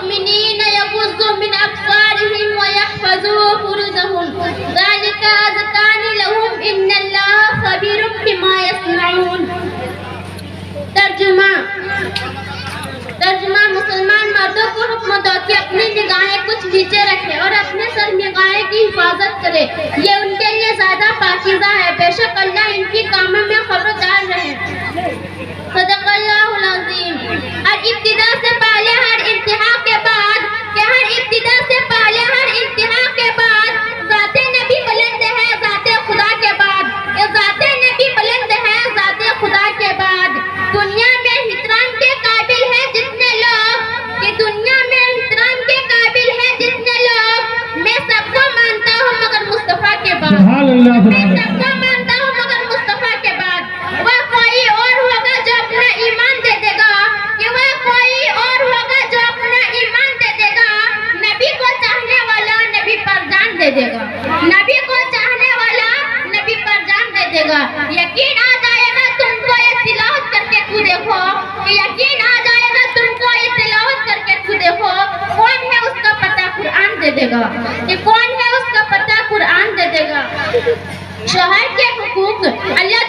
للمؤمنين يغضوا من أبصارهم ويحفظوا فروجهم ذلك أزكى لهم إن الله خبير بما يصنعون۔ ترجمہ مسلمان مردوں کو حکم دو کہ اپنی نگاہیں کچھ نیچے رکھے اور اپنے سر نگاہیں کی حفاظت کرے، یہ ان کے لیے زیادہ پاکیزہ ہے، بے شک اللہ ان کی کاموں میں خبردار رہے۔ صدق اللہ العظیم۔ ہر ابتدا سے پہلے ہر انتہا کے بعد ذات نبی بلند ہے ذات خدا کے بعد، ذات نبی بلند ہے ذات خدا کے بعد۔ دنیا میں احترام کے قابل ہے جتنے لوگ، میں سب کو مانتا ہوں مگر مصطفیٰ کے بعد، وہ کوئی اور ہوگا جو اپنا ایمان دے دے گا، نبی کو چاہنے والا نبی پر جان دے دے گا، یقین آ جائے گا تم کو یہ تلاوت کر کے تو دیکھو، کون ہے اس کا پتہ قرآن دے دے گا، شوہر کے حقوق اللہ